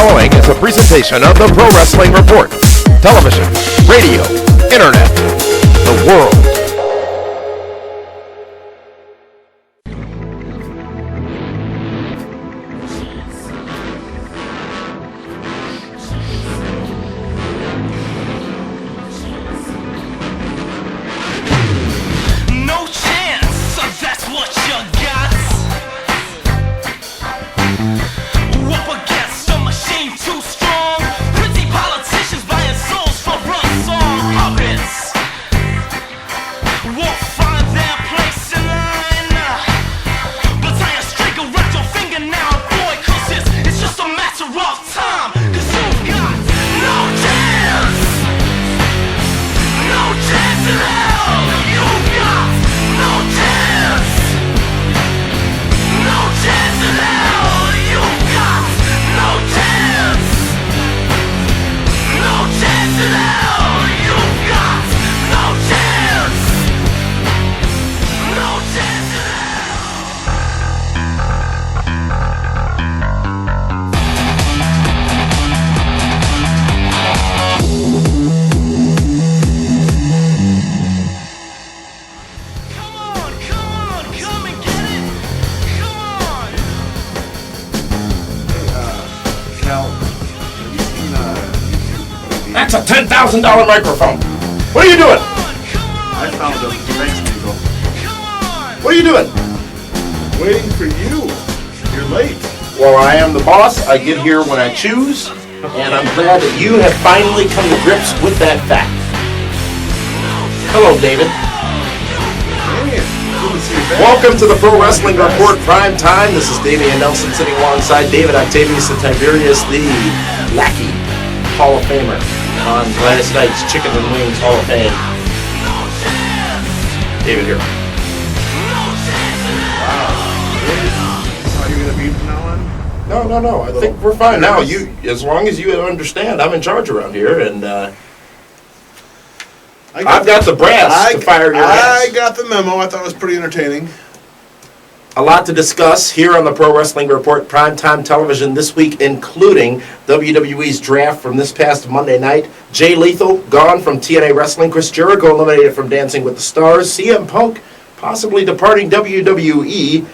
following is a presentation of the Pro Wrestling Report. Television, radio, internet, the world. No chance, that's what you got. Up against a machine too strong. Pretty politicians buying souls for run-song puppets. Won't find their place in line. But tie a string around your finger now, boy, 'cause it's just a matter of time. 'Cause you've got no chance. No chance in hell. You've got no chance. No chance in hell. You've got no chance. No chance in hell. You've got no chance. No chance in hell. Come on, come and get it. Come on. Cal, have you seen That's a $10,000 microphone. What are you doing? I found a thanks, Diesel. What are you doing? Waiting for you. You're late. Well, I am the boss. I get here when I choose, and I'm glad that you have finally come to grips with that fact. Hello, David. Hey, good to see you back. Welcome to the Pro Wrestling Report Primetime. This is Damian Nelson sitting alongside David Octavius and Tiberius, the Lackey Hall of Famer on last night's Chicken and Wings Hall of Fame. David here. How you gonna be from now on? No. I think we're fine now. You, as long as you understand, I'm in charge around here, and I've got the brass to fire your I ass. got the memo. I thought it was pretty entertaining. A lot to discuss here on the Pro Wrestling Report Primetime Television this week, including WWE's draft from this past Monday night. Jay Lethal gone from TNA Wrestling. Chris Jericho eliminated from Dancing with the Stars. CM Punk possibly departing WWE.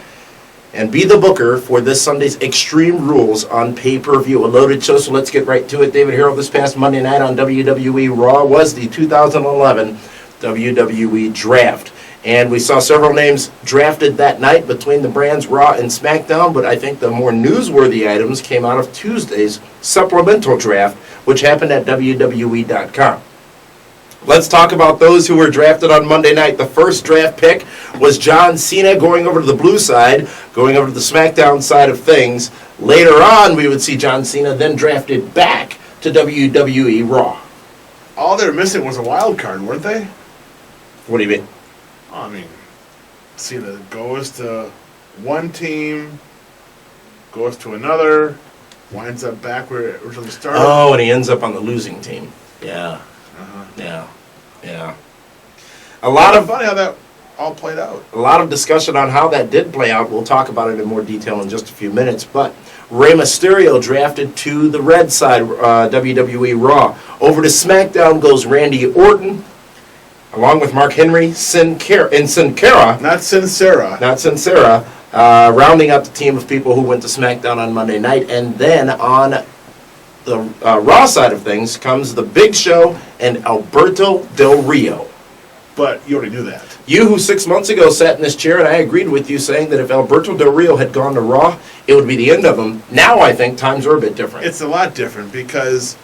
And be the booker for this Sunday's Extreme Rules on pay-per-view. A loaded show, so let's get right to it. David Harrell, this past Monday night on WWE Raw was the 2011 WWE Draft. And we saw several names drafted that night between the brands Raw and SmackDown, but I think the more newsworthy items came out of Tuesday's supplemental draft, which happened at WWE.com. Let's talk about those who were drafted on Monday night. The first draft pick was John Cena going over to the blue side, going over to the SmackDown side of things. Later on, we would see John Cena then drafted back to WWE Raw. All they were missing was a wild card, weren't they? What do you mean? I mean, Cena goes to one team, goes to another, winds up back where it originally started. Oh, and he ends up on the losing team. Yeah. Uh-huh. Yeah. A lot of Funny how that all played out. A lot of discussion on how that did play out. We'll talk about it in more detail in just a few minutes. But Rey Mysterio drafted to the red side, WWE Raw. Over to SmackDown goes Randy Orton, along with Mark Henry, Sin Cara, Not Sincera. rounding up the team of people who went to SmackDown on Monday night. And then on the Raw side of things comes the Big Show and Alberto Del Rio. But you already knew that. You who 6 months ago sat in this chair, and I agreed with you saying that if Alberto Del Rio had gone to Raw, it would be the end of him. Now I think times are a bit different. It's a lot different because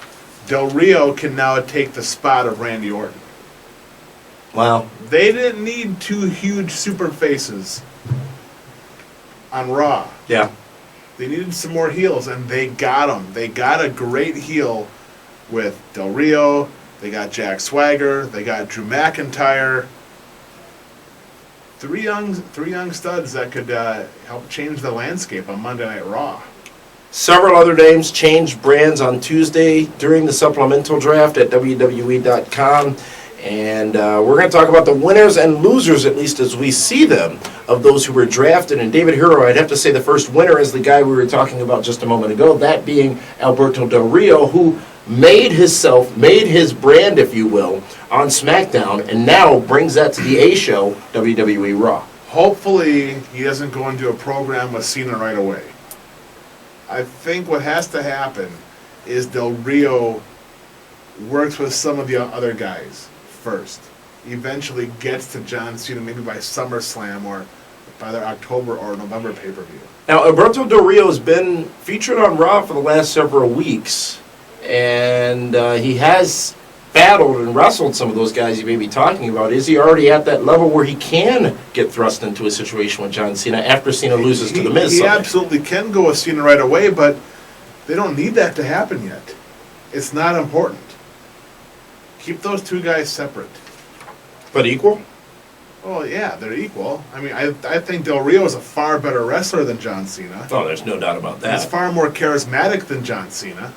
Del Rio can now take the spot of Randy Orton. Well, They didn't need two huge super faces on Raw. yeah. They needed some more heels, and they got them. They got a great heel with Del Rio. They got Jack Swagger. They got Drew McIntyre. Three young studs that could help change the landscape on Monday Night Raw. Several other names changed brands on Tuesday during the supplemental draft at WWE.com. And we're going to talk about the winners and losers, at least as we see them, of those who were drafted. And David Hero, I'd have to say the first winner is the guy we were talking about just a moment ago, that being Alberto Del Rio, who made his brand, if you will, on SmackDown, and now brings that to the A show, WWE Raw. Hopefully, he doesn't go into a program with Cena right away. I think what has to happen is Del Rio works with some of the other guys first. Eventually gets to John Cena maybe by SummerSlam or by their October or November pay-per-view. Now, Alberto Del Rio has been featured on Raw for the last several weeks, and he has battled and wrestled some of those guys you may be talking about. Is he already at that level where he can get thrust into a situation with John Cena after Cena loses to The Miz? He absolutely can go with Cena right away, but they don't need that to happen yet. It's not important. Keep those two guys separate. But equal? Oh, yeah, they're equal. I mean, I think Del Rio is a far better wrestler than John Cena. Oh, there's no doubt about that. He's far more charismatic than John Cena.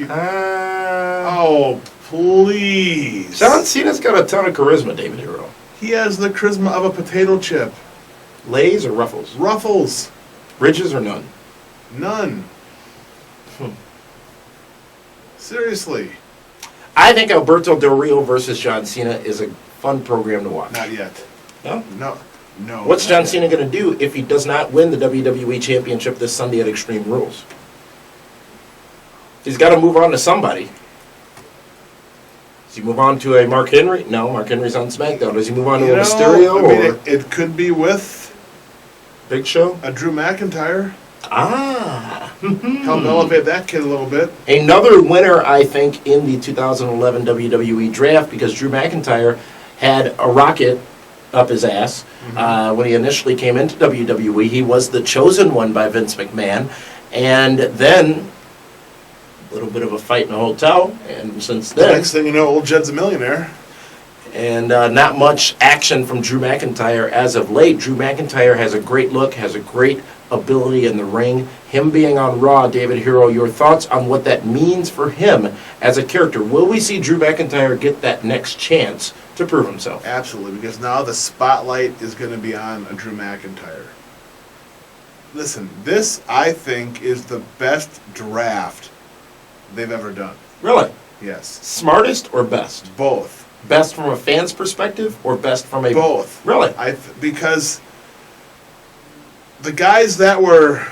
Oh, please. John Cena's got a ton of charisma, David Hero. He has the charisma of a potato chip. Lays or ruffles? Ruffles. Ridges or none? None. Seriously. I think Alberto Del Rio versus John Cena is a fun program to watch. Not yet. No? No. What's John Cena going to do if he does not win the WWE Championship this Sunday at Extreme Rules? He's got to move on to somebody. Does he move on to a Mark Henry? No, Mark Henry's on SmackDown. Does he move on to a Mysterio? Or it could be with Big Show? a Drew McIntyre. Help elevate that kid a little bit. Another winner, I think, in the 2011 WWE Draft, because Drew McIntyre had a rocket up his ass. When he initially came into WWE, he was the chosen one by Vince McMahon. And then a little bit of a fight in a hotel, and since The then... next thing you know, old Jed's a millionaire. And not much action from Drew McIntyre as of late. Drew McIntyre has a great look, has a great ability in the ring. Him being on Raw, David Hero, your thoughts on what that means for him as a character? Will we see Drew McIntyre get that next chance to prove himself? Absolutely, because now the spotlight is going to be on a Drew McIntyre. Listen, this, I think, is the best draft they've ever done. Really? Yes. Smartest or best? Both. Best from a fan's perspective or best from a... Both. Really? Because the guys that were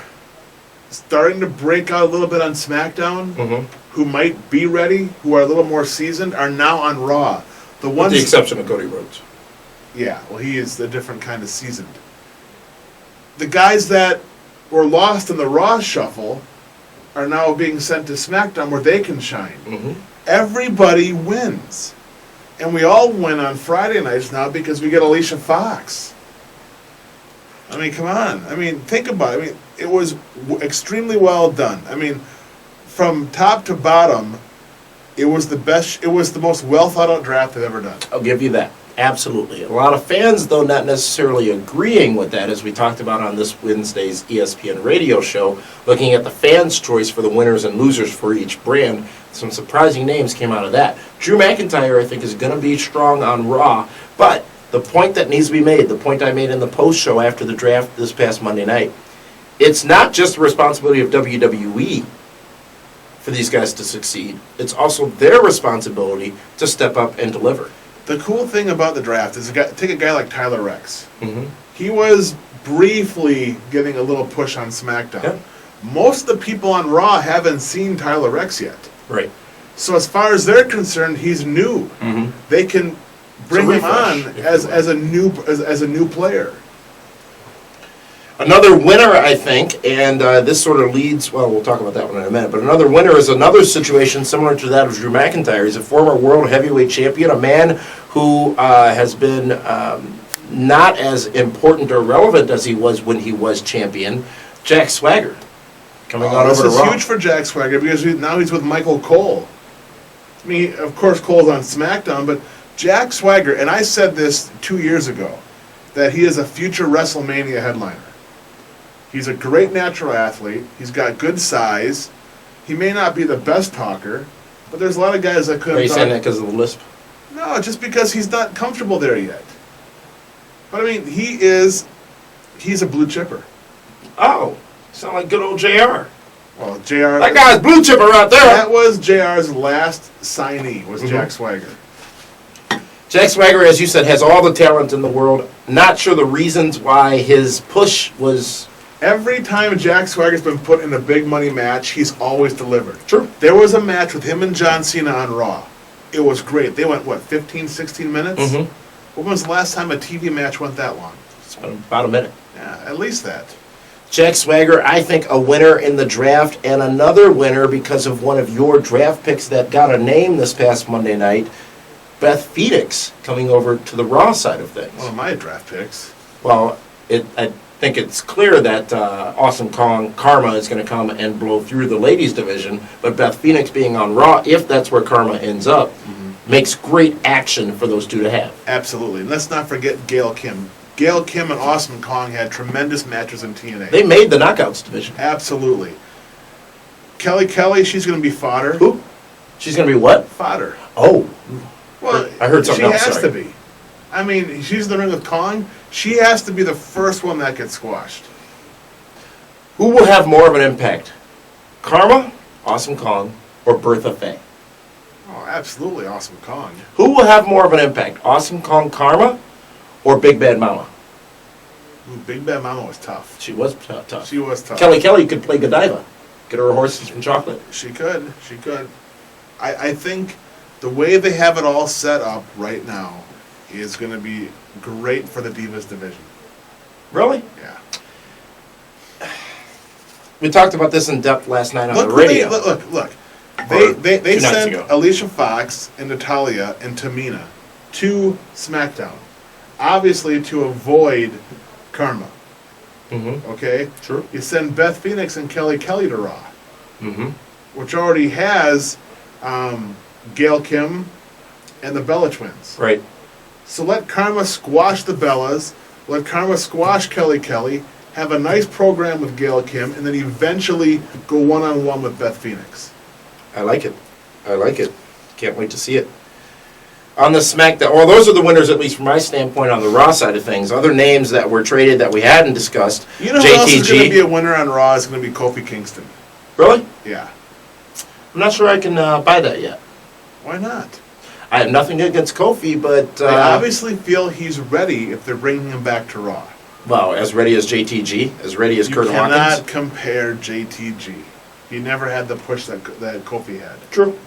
starting to break out a little bit on SmackDown, who might be ready, who are a little more seasoned, are now on Raw. The ones, With the exception of Cody Rhodes. Yeah, well, he is a different kind of seasoned. The guys that were lost in the Raw shuffle are now being sent to SmackDown where they can shine. Everybody wins. And we all win on Friday nights now because we get Alicia Fox. I mean, come on. I mean, think about it. I mean, it was extremely well done. I mean, from top to bottom, it was the best. It was the most well thought out draft they've ever done. I'll give you that. Absolutely. A lot of fans, though, not necessarily agreeing with that, as we talked about on this Wednesday's ESPN radio show, looking at the fans' choice for the winners and losers for each brand. Some surprising names came out of that. Drew McIntyre, I think, is going to be strong on Raw, but the point that needs to be made, the point I made in the post-show after the draft this past Monday night, it's not just the responsibility of WWE for these guys to succeed. It's also their responsibility to step up and deliver. The cool thing about the draft is, take a guy like Tyler Rex. He was briefly getting a little push on SmackDown. Yeah. Most of the people on Raw haven't seen Tyler Rex yet. Right. So as far as they're concerned, he's new. They can bring him on as a new player. Another winner, I think, and this sort of leads, well, we'll talk about that one in a minute, but another winner is another situation similar to that of Drew McIntyre. He's a former world heavyweight champion, a man who has been not as important or relevant as he was when he was champion, Jack Swagger, coming on over to Raw. This is huge for Jack Swagger because now he's with Michael Cole. I mean, of course, Cole's on SmackDown, but Jack Swagger, and I said this 2 years ago, that he is a future WrestleMania headliner. He's a great natural athlete. He's got good size. He may not be the best talker, but there's a lot of guys that could. Are you saying that because of the lisp? No, just because he's not comfortable there yet. But I mean, he's a blue chipper. Oh, sound like good old JR. Well, JR. That guy's blue chipper right there. That was JR's last signee, was Jack Swagger. Jack Swagger, as you said, has all the talent in the world. Not sure the reasons why his push was... Every time Jack Swagger's been put in a big money match, he's always delivered. True. There was a match with him and John Cena on Raw. It was great. They went, 15, 16 minutes? Mm-hmm. When was the last time a TV match went that long? It's been about a minute. Yeah, at least that. Jack Swagger, I think, a winner in the draft, and another winner because of one of your draft picks that got a name this past Monday night, Beth Phoenix, coming over to the Raw side of things. One of my draft picks. Well, I think it's clear that Awesome Kong Karma is going to come and blow through the ladies division, but Beth Phoenix being on Raw, if that's where Karma ends up, makes great action for those two to have. Absolutely. And let's not forget Gail Kim. Gail Kim and Awesome Kong had tremendous matches in TNA. They made the Knockouts division. Absolutely. Kelly, she's going to be fodder. Who? She's going to be what? Fodder. Oh. Well, I heard something else, She has sorry. to be. I mean, she's in the ring with Kong. She has to be the first one that gets squashed. Who will have more of an impact? Karma, Awesome Kong, or Bertha Faye? Oh, absolutely Awesome Kong. Who will have more of an impact? Awesome Kong Karma or Big Bad Mama? Ooh, Big Bad Mama was tough. She was tough. She was tough. Kelly could play Godiva. Get her horses from chocolate. She could. She could. I think the way they have it all set up right now is going to be great for the Divas division. Really? Yeah. We talked about this in depth last night on Look, the radio. look. Or They 2 nights sent ago. Alicia Fox and Natalia and Tamina to SmackDown, obviously to avoid Karma. Mm-hmm. Okay? True. You send Beth Phoenix and Kelly to Raw, Mm-hmm. which already has Gail Kim and the Bella Twins. Right. So let Karma squash the Bellas, let Karma squash Kelly, have a nice program with Gail Kim, and then eventually go one-on-one with Beth Phoenix. I like it. Can't wait to see it. On the SmackDown, well, those are the winners, at least from my standpoint, on the Raw side of things. Other names that were traded that we hadn't discussed. You know who else is going to be a winner on Raw is going to be Kofi Kingston. Really? Yeah. I'm not sure I can buy that yet. Why not? I have nothing against Kofi, but... I obviously feel he's ready if they're bringing him back to Raw. Well, as ready as JTG, as ready as You Kurt cannot Hawkins. compare JTG. He never had the push that Kofi had. True.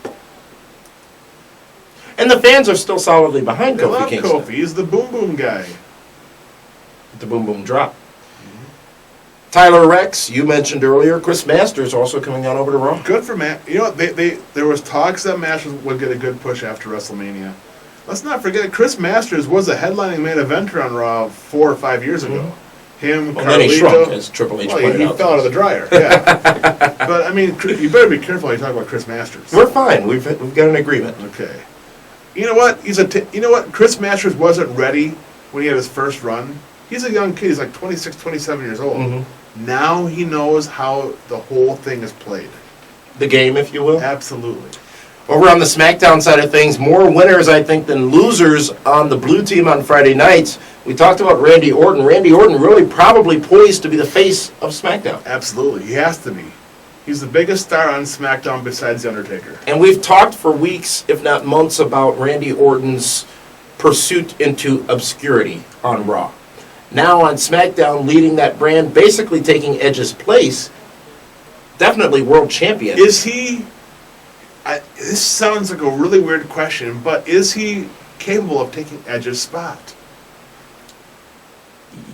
And the fans are still solidly behind They Kofi love Kingston. Kofi. He's the boom boom guy. The boom boom drop. Tyler Rex, you mentioned earlier. Chris Masters also coming on over to Raw. Good for Matt. You know what? There was talks that match would get a good push after WrestleMania. Let's not forget, Chris Masters was a headlining main eventer on Raw 4 or 5 years ago. Him, Well, Carlito. then he shrunk, as Triple H Well, pointed he out. fell out of the dryer. Yeah. But I mean, you better be careful when you talk about Chris Masters. We're fine. We've got an agreement. Okay. You know what? You know what? Chris Masters wasn't ready when he had his first run. He's a young kid. He's like 26, 27 years old. Mm-hmm. Now he knows how the whole thing is played. The game, if you will. Absolutely. Over on the SmackDown side of things, more winners, I think, than losers on the blue team on Friday nights. We talked about Randy Orton. Randy Orton really probably poised to be the face of SmackDown. Absolutely. He has to be. He's the biggest star on SmackDown besides The Undertaker. And we've talked for weeks, if not months, about Randy Orton's pursuit into obscurity on Raw. Now on SmackDown, leading that brand, basically taking Edge's place, definitely world champion. Is he... this sounds like a really weird question, but is he capable of taking Edge's spot?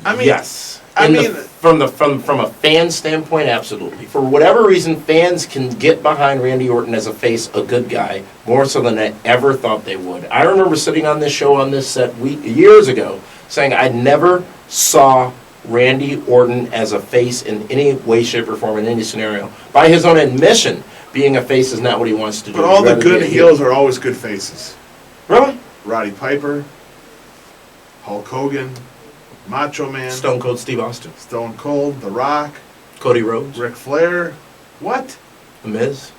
I mean, yes. I mean, From a fan standpoint, absolutely. For whatever reason, fans can get behind Randy Orton as a face, a good guy, more so than I ever thought they would. I remember sitting on this show on this set years ago, saying I never saw Randy Orton as a face in any way, shape, or form in any scenario. By his own admission, being a face is not what he wants to do. but all He'd the rather good be a heel. heels are always good faces. Really? Roddy Piper, Hulk Hogan, Macho Man, Stone Cold Steve Austin, Stone Cold, The Rock, Cody Rhodes, Ric Flair. What? The Miz.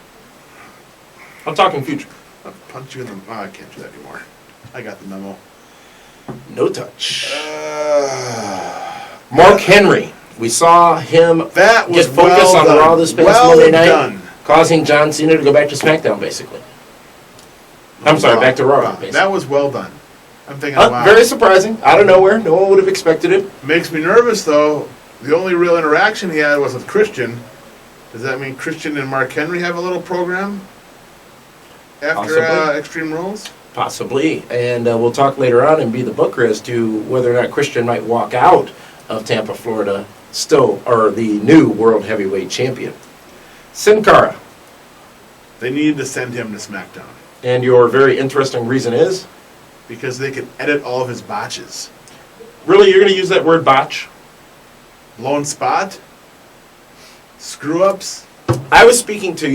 I'm talking future. I'll punch you in the... Oh, I can't do that anymore. I got the memo. No touch. Mark Henry. We saw him That was get focused well on done. Raw this past Well Monday night, done. causing John Cena to go back to SmackDown, basically. I'm sorry, back to Raw, basically. That was well done. I'm thinking, wow. Very surprising. Out of nowhere. No one would have expected it. Makes me nervous, though. The only real interaction he had was with Christian. Does that mean Christian and Mark Henry have a little program after Possibly. Extreme Rules? Possibly. And we'll talk later on and be the booker as to whether or not Christian might walk out of Tampa, Florida, still, or the new World Heavyweight Champion. Sin Cara. They need to send him to SmackDown And your very interesting reason is? because they can edit all of his botches. Really, you're going to use that word botch? Lone spot? Screw-ups? I was speaking to,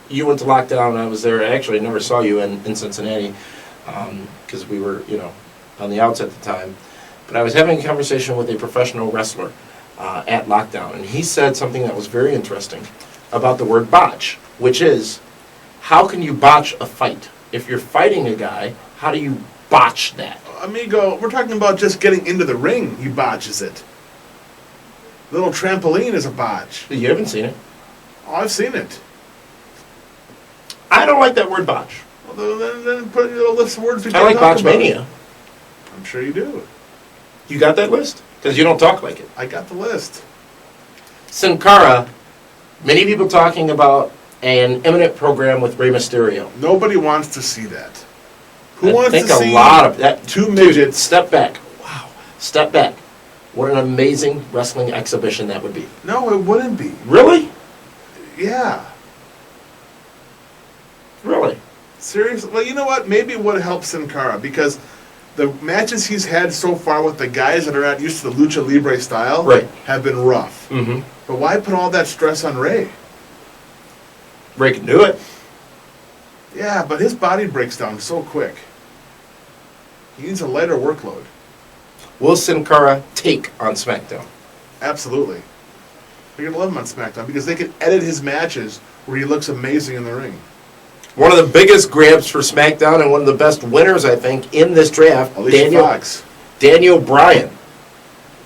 you went to lockdown and I was there. Actually, I never saw you in Cincinnati because we were, on the outs at the time. But I was having a conversation with a professional wrestler at lockdown, and he said something that was very interesting about the word botch, which is, how can you botch a fight? If you're fighting a guy, how do you botch that? Amigo, we're talking about just getting into the ring. He botches it. Little trampoline is a botch. You haven't seen it. Oh, I've seen it. I don't like that word botch. Well, then put a little list of words. I like Botchmania. I'm sure you do. You got that list? Because you don't talk like it. I got the list. Sin Cara, many people talking about an imminent program with Rey Mysterio. Nobody wants to see that. Who I wants think to a see lot of that. two Dude, midgets? step back. Wow. Step back. What an amazing wrestling exhibition that would be. No, it wouldn't be. Really? Yeah. Really? Seriously? Well, you know what? Maybe it would help Sin Cara because the matches he's had so far with the guys that are not used to the Lucha Libre style Right. have been rough. Mm-hmm. But why put all that stress on Ray? Ray can do it. Yeah, but his body breaks down so quick. He needs a lighter workload. Will Sin Cara take on SmackDown? Absolutely. You're going to love him on SmackDown because they can edit his matches where he looks amazing in the ring. One of the biggest grabs for SmackDown and one of the best winners, I think, in this draft, Alicia Fox. Daniel Bryan.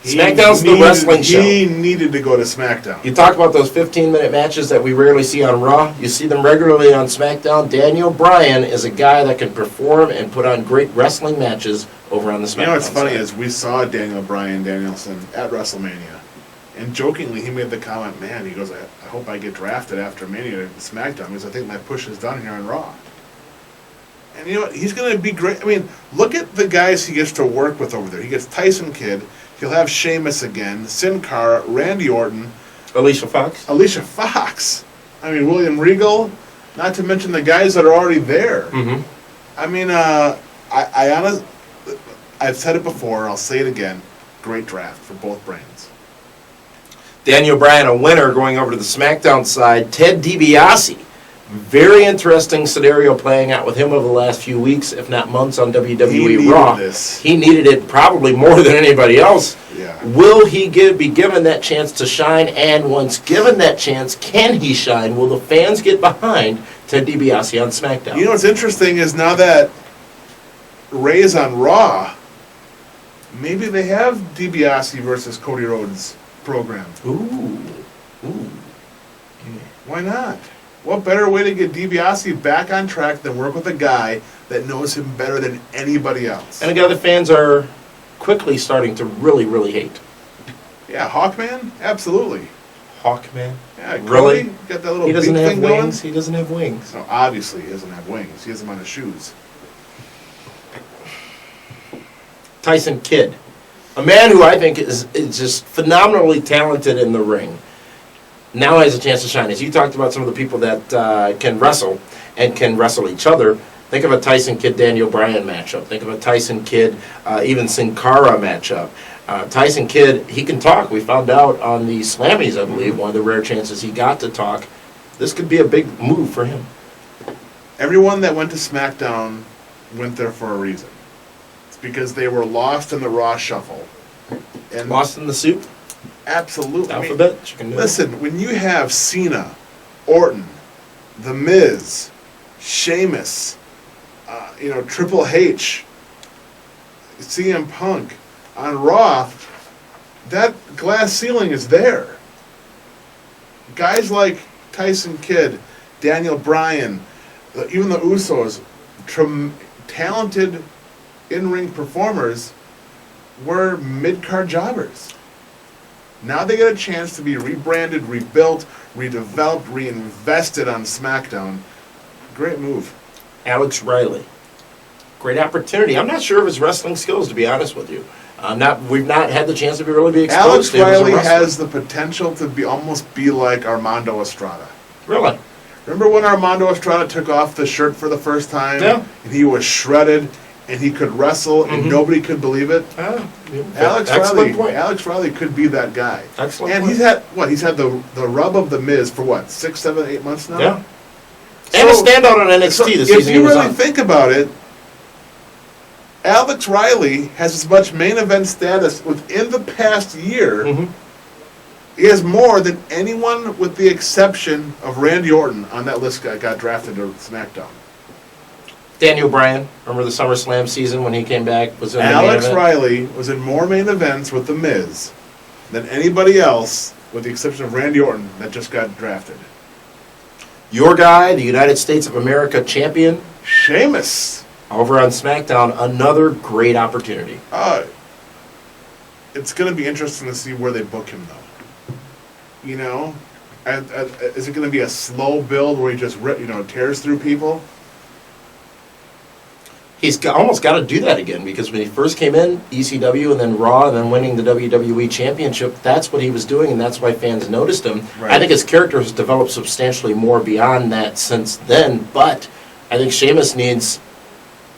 SmackDown's the wrestling show. He needed to go to SmackDown. You talk about those 15-minute matches that we rarely see on Raw. You see them regularly on SmackDown. Daniel Bryan is a guy that can perform and put on great wrestling matches over on the SmackDown You know what's funny side. is we saw Daniel Bryan Danielson at WrestleMania, and jokingly he made the comment, "Man," he goes, I hope I get drafted after Mania to SmackDown because I think my push is done here on Raw." And you know what? He's going to be great. I mean, look at the guys he gets to work with over there. He gets Tyson Kidd. He'll have Sheamus again, Sin Cara, Randy Orton, Alicia Fox. Alicia Fox. I mean, William Regal. Not to mention the guys that are already there. Mm-hmm. I mean, I've said it before. I'll say it again. Great draft for both brands. Daniel Bryan, a winner, going over to the SmackDown side. Ted DiBiase. Very interesting scenario playing out with him over the last few weeks, if not months, on WWE He needed Raw. this. He needed it probably more than anybody else. Yeah. Will he be given that chance to shine? And once given that chance, can he shine? Will the fans get behind Ted DiBiase on SmackDown? You know what's interesting is now that Ray's on Raw, maybe they have DiBiase versus Cody Rhodes program. Ooh. Why not? What better way to get DiBiase back on track than work with a guy that knows him better than anybody else? And a guy the fans are quickly starting to really, really hate. Yeah, Hawkman? Absolutely. Hawkman? Yeah, Cody, Really? got that little He doesn't beak have thing going? wings. He doesn't have wings. No, obviously he doesn't have wings. He has them on his shoes. Tyson Kidd. A man who I think is just phenomenally talented in the ring. Now has a chance to shine. As you talked about some of the people that can wrestle and can wrestle each other, think of a Tyson Kidd-Daniel Bryan matchup. Think of a Tyson Kidd, even Sin Cara matchup. Tyson Kidd, he can talk. We found out on the Slammies, I believe, one of the rare chances he got to talk. This could be a big move for him. Everyone that went to SmackDown went there for a reason. It's because they were lost in the Raw shuffle. And Lost in the soup? absolutely. I mean, Alphabet? Chicken noodle? listen, when you have Cena, Orton, The Miz, Sheamus, Triple H, CM Punk on Raw, that glass ceiling is there. Guys like Tyson Kidd, Daniel Bryan, even the Usos, talented in-ring performers, were mid-card jobbers. Now they get a chance to be rebranded, rebuilt, redeveloped, reinvested on SmackDown. Great move. Alex Riley. Great opportunity. I'm not sure of his wrestling skills, to be honest with you. We've not had the chance to really be exposed Alex to him as a Riley wrestler. has the potential to almost be like Armando Estrada. Really? Remember when Armando Estrada took off the shirt for the first time? Yeah. And he was shredded, and he could wrestle, and nobody could believe it? Alex Riley could be that guy. Excellent And point. he's had the rub of the Miz for what, 6, 7, 8 months now? Yeah. And a standout on NXT this season. If you really think about it, Alex Riley has as much main event status within the past year. He has more than anyone with the exception of Randy Orton on that list got drafted to SmackDown. Daniel Bryan, remember the SummerSlam season when he came back? Was in the main Alex event? Riley was in more main events with The Miz than anybody else, with the exception of Randy Orton, that just got drafted. Your guy, the United States of America champion, Sheamus. over on SmackDown, another great opportunity. It's going to be interesting to see where they book him, though. You know, is it going to be a slow build where he just tears through people? He's almost got to do that again, because when he first came in, ECW and then Raw and then winning the WWE Championship, that's what he was doing, and that's why fans noticed him. Right. I think his character has developed substantially more beyond that since then, but I think Sheamus needs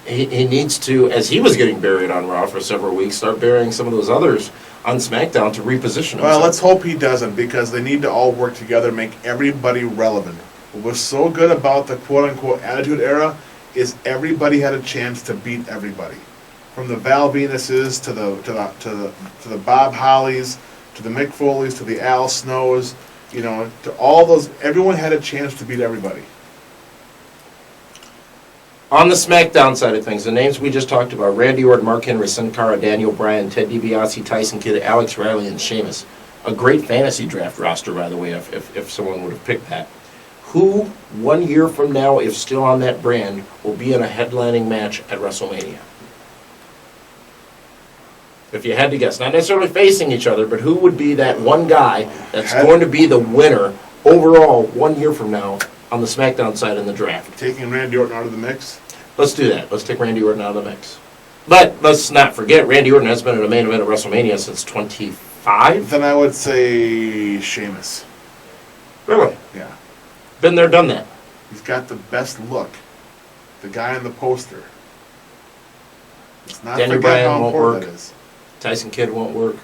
to, as he was getting buried on Raw for several weeks, start burying some of those others on SmackDown to reposition himself. Well, let's hope he doesn't, because they need to all work together, make everybody relevant. What was so good about the quote-unquote Attitude Era is everybody had a chance to beat everybody, from the Val Venuses to the Bob Hollies, to the Mick Foleys, to the Al Snows, to all those. Everyone had a chance to beat everybody. On the SmackDown side of things, the names we just talked about, Randy Orton, Mark Henry, Sin Cara, Daniel Bryan, Ted DiBiase, Tyson Kidd, Alex Riley, and Sheamus. A great fantasy draft roster, by the way, if someone would have picked that. Who, 1 year from now, if still on that brand, will be in a headlining match at WrestleMania? If you had to guess, not necessarily facing each other, but who would be that one guy that's going to be the winner overall 1 year from now on the SmackDown side in the draft? Taking Randy Orton out of the mix? Let's do that. Let's take Randy Orton out of the mix. But let's not forget, Randy Orton has been in a main event of WrestleMania since 25. Then I would say Sheamus. Really? Yeah. Been there, done that. He's got the best look. The guy on the poster. It's not Daniel forget Bryan how won't important work. that is. Tyson Kidd won't work.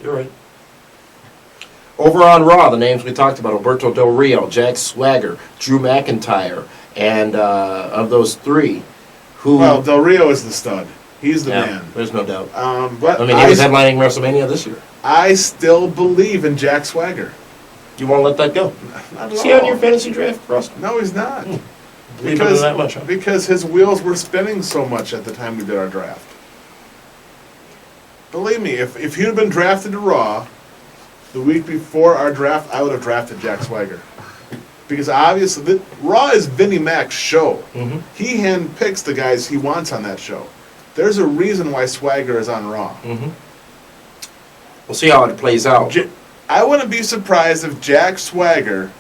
You're right. Over on Raw, the names we talked about, Alberto Del Rio, Jack Swagger, Drew McIntyre, and of those three, who... Well, Del Rio is the stud. He's the yeah, man. there's no doubt. But I mean, he was headlining WrestleMania this year. I still believe in Jack Swagger. You won't let that go? Not Is at he on all. your fantasy draft, Russ? No, he's not. Leave him that much, huh? Because his wheels were spinning so much at the time we did our draft. Believe me, if he'd have been drafted to Raw the week before our draft, I would have drafted Jack Swagger. Because obviously, Raw is Vinnie Mac's show. Mm-hmm. He handpicks the guys he wants on that show. There's a reason why Swagger is on Raw. Mm-hmm. We'll see how it plays out. I wouldn't be surprised if Jack Swagger...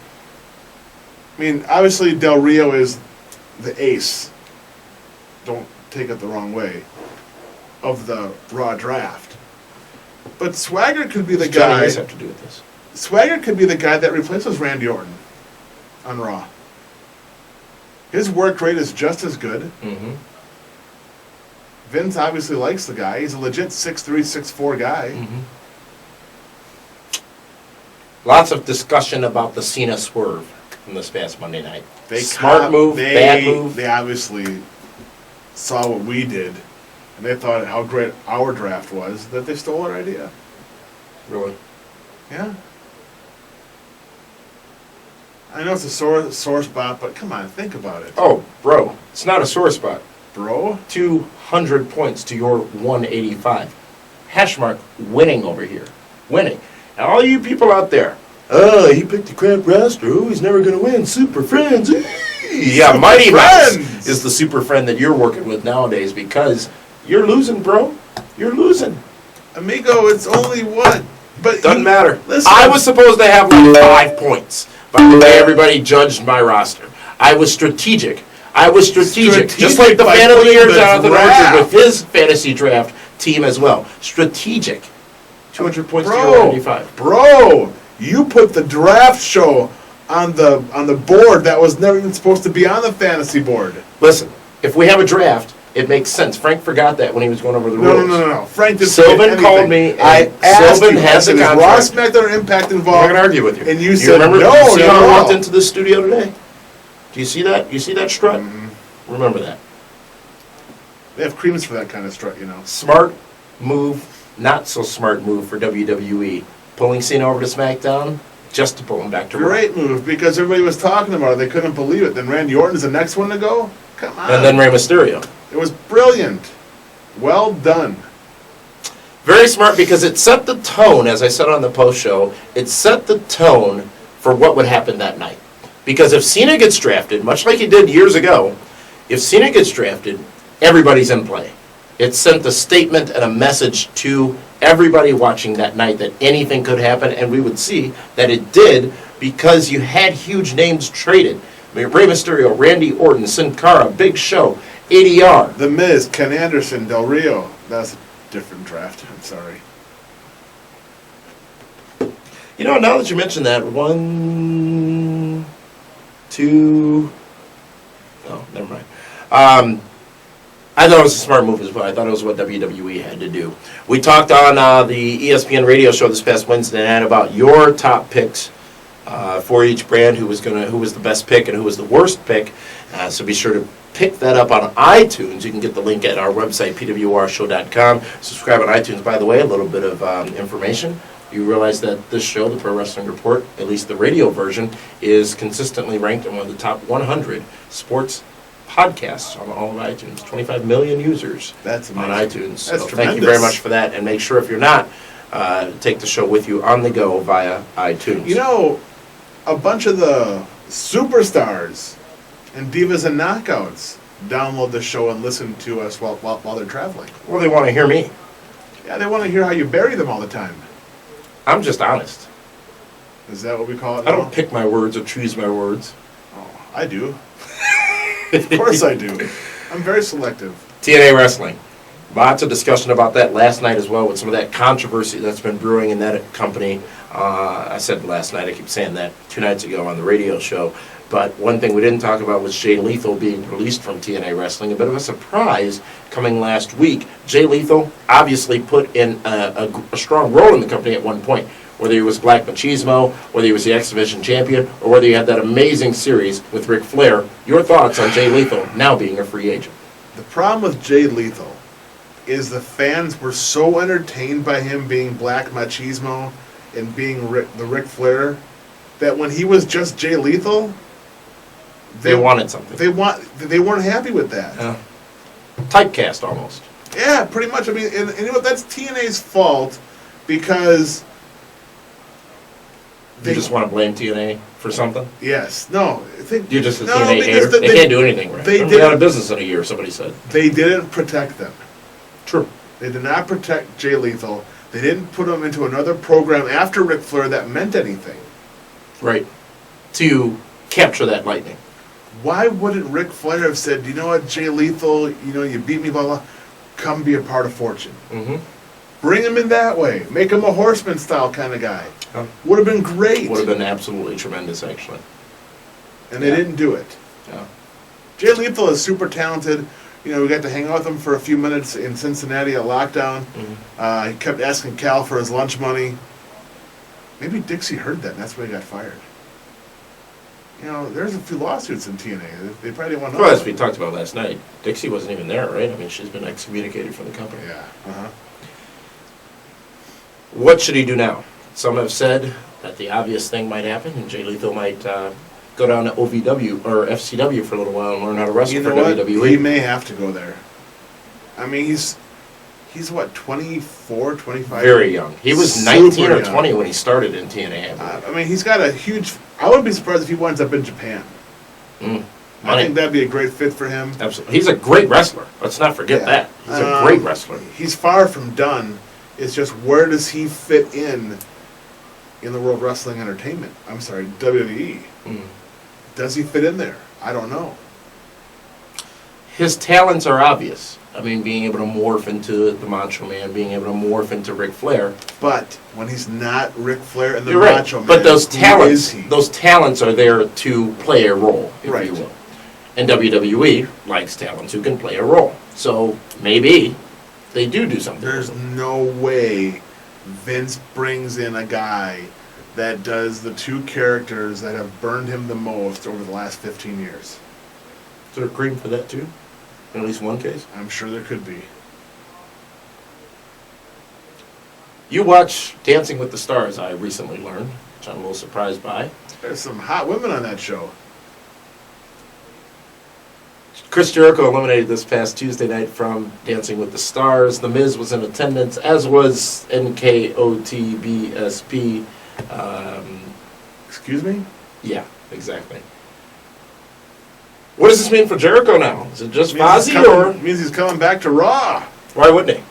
I mean, obviously Del Rio is the ace. Don't take it the wrong way. Of the Raw draft. But Swagger could be the What does Johnny guy... Ace have to do with this? Swagger could be the guy that replaces Randy Orton on Raw. His work rate is just as good. Mm-hmm. Vince obviously likes the guy. He's a legit 6'3", 6'4" guy. Mm-hmm. Lots of discussion about the Cena swerve from this past Monday night. Smart move, bad move. They obviously saw what we did, and they thought how great our draft was, that they stole our idea. Really? Yeah. I know it's a sore spot, but come on, think about it. Oh, bro, it's not a sore spot. bro. 200 points to your 185. Hashmark winning over here. Winning. And all you people out there, oh, he picked a crap roster. Oh, he's never going to win. Super Friends. Yeah, Super Mighty Mouse Friends. is the super friend that you're working with nowadays because you're losing, bro. You're losing. Amigo, it's only one. But Doesn't matter. Listen, I was supposed to have like 5 points by the way everybody judged my roster. I was strategic. Just like the by fan of the putting year, the Jonathan draft. Orchard, with his fantasy draft team as well. Strategic. 200 points to your bro, 185. bro, you put the draft show on the board that was never even supposed to be on the fantasy board. Listen, if we have a draft, it makes sense. Frank forgot that when he was going over the rules. No. Frank didn't Sylvan forget anything. called me, and I asked Sylvan you, has I the said, is contract. Ross SmackDown or Impact I'm involved? not going to argue with you. And you Do said, remember, no, you see not how at I all. walked into the studio today? Do you see that? You see that strut? Mm-hmm. Remember that. They have creams for that kind of strut, you know. Smart move, not so smart move for WWE. Pulling Cena over to SmackDown just to pull him back to Raw. Great move, because everybody was talking about it. They couldn't believe it. Then Randy Orton's the next one to go? Come on. And then Rey Mysterio. It was brilliant. Well done. Very smart because it set the tone, as I said on the post show, it set the tone for what would happen that night. Because if Cena gets drafted, much like he did years ago, if Cena gets drafted, everybody's in play. It sent a statement and a message to everybody watching that night that anything could happen, and we would see that it did because you had huge names traded. I mean, Rey Mysterio, Randy Orton, Sin Cara, Big Show, ADR. The Miz, Ken Anderson, Del Rio. That's a different draft. I'm sorry. You know, now that you mention that, 1, 2... Oh, never mind. I thought it was a smart move as well. I thought it was what WWE had to do. We talked on the ESPN radio show this past Wednesday night about your top picks for each brand, who was the best pick and who was the worst pick. So be sure to pick that up on iTunes. You can get the link at our website, pwrshow.com. Subscribe on iTunes, by the way, a little bit of information. You realize that this show, the Pro Wrestling Report, at least the radio version, is consistently ranked in one of the top 100 sports podcasts on all of iTunes. 25 million users That's on amazing. iTunes. So That's thank you tremendous. very much for that. And make sure, if you're not, take the show with you on the go via iTunes. You know, a bunch of the superstars and divas and knockouts download the show and listen to us while they're traveling. Well, they want to hear me. Yeah, they want to hear how you bury them all the time. I'm just honest. Is that what we call it I now? don't pick my words or choose my words. Oh, I do. Of course I do. I'm very selective. TNA Wrestling. Lots of discussion about that last night as well, with some of that controversy that's been brewing in that company. I said last night, I keep saying that 2 nights ago on the radio show. But one thing we didn't talk about was Jay Lethal being released from TNA Wrestling. A bit of a surprise coming last week. Jay Lethal obviously put in a strong role in the company at one point. Whether he was Black Machismo, whether he was the X Division champion, or whether he had that amazing series with Ric Flair. Your thoughts on Jay Lethal now being a free agent? The problem with Jay Lethal is the fans were so entertained by him being Black Machismo and being the Ric Flair that when he was just Jay Lethal, They wanted something. They weren't happy with that. Typecast almost. Yeah, pretty much. I mean, and you know what? That's TNA's fault because You just want to blame TNA for something? Yes. No. You're just a no, TNA hater. because They can't do anything right. they They'll be didn't- out of business in a year, somebody said. They didn't protect them. True. They did not protect Jay Lethal. They didn't put him into another program after Ric Flair that meant anything. Right. To capture that lightning. Why wouldn't Ric Flair have said, you know what, Jay Lethal, you know, you beat me, blah, blah, come be a part of Fortune. Mm-hmm. Bring him in that way. Make him a Horseman style kind of guy. Oh. Would have been great. Would have been absolutely tremendous, actually. And they didn't do it. Yeah. Jay Lethal is super talented. You know, we got to hang out with him for a few minutes in Cincinnati at lockdown. Mm-hmm. He kept asking Cal for his lunch money. Maybe Dixie heard that, and that's why he got fired. You know, there's a few lawsuits in TNA. They probably didn't want to know. Well, as about we it. talked about last night, Dixie wasn't even there, right? I mean, she's been excommunicated from the company. Yeah. Uh-huh. What should he do now? Some have said that the obvious thing might happen and Jay Lethal might go down to OVW or FCW for a little while and learn how to wrestle You know for what? WWE. He may have to go there. I mean, he's what, 24, 25? Very young. He was Super 19 or young. 20 when he started in TNA. I believe. I mean, he's got a huge. I wouldn't be surprised if he winds up in Japan. I Money. think that'd be a great fit for him. Absolutely. He's a great wrestler. Let's not forget Yeah. that. He's a great wrestler. He's far from done. It's just where does he fit in the World Wrestling Entertainment? I'm sorry, WWE. Does he fit in there? I don't know. His talents are obvious. I mean, being able to morph into the Macho Man, being able to morph into Ric Flair. But when he's not Ric Flair and the You're right. Macho Man, But those who talents, is he? those talents are there to play a role, if Right. you will. And WWE likes talents who can play a role. So maybe they do something. There's no way Vince brings in a guy that does the two characters that have burned him the most over the last 15 years. Is there a cream for that too? In at least one case? I'm sure there could be. You watch Dancing with the Stars, I recently learned, which I'm a little surprised by. There's some hot women on that show. Chris Jericho eliminated this past Tuesday night from Dancing with the Stars. The Miz was in attendance, as was NKOTBSP. Excuse me? Yeah, exactly. What does this mean for Jericho now? Is it just Means he's Fozzy, or means he's coming back to Raw. why wouldn't he?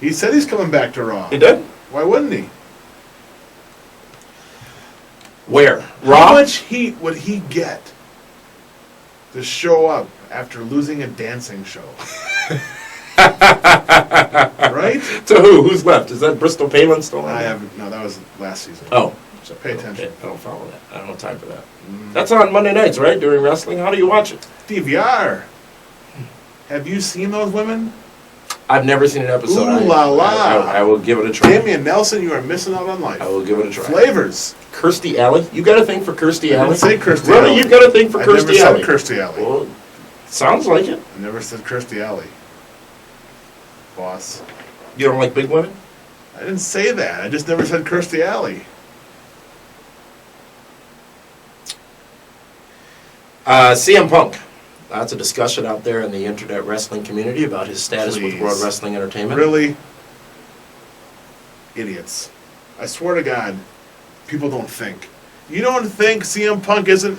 He said he's coming back to Raw. He did? Why wouldn't he? Where? How Raw? much heat would he get to show up after losing a dancing show? Right? To who? Who's left? Is that Bristol Palin still on? I there? haven't. No, that was last season. Oh. So pay attention. Okay, I don't follow that. I don't have time for that. That's on Monday nights, right? During wrestling? How do you watch it? DVR. Have you seen those women? I've never seen an episode. Ooh la la. I will give it a try. Damian Nelson, you are missing out on life. I will give it a try. Flavors. Kirstie Alley? You got a thing for Kirstie I Alley? didn't say Kirstie Really? Alley. You've got a thing for I Kirstie never Alley? said Kirstie Alley. Well, sounds like it. I never said Kirstie Alley. Boss. You don't like big women? I didn't say that. I just never said Kirstie Alley. CM Punk. Lots of discussion out there in the internet wrestling community about his status with Please. World Wrestling Entertainment. Really? Idiots. I swear to God, people don't think. You don't think CM Punk isn't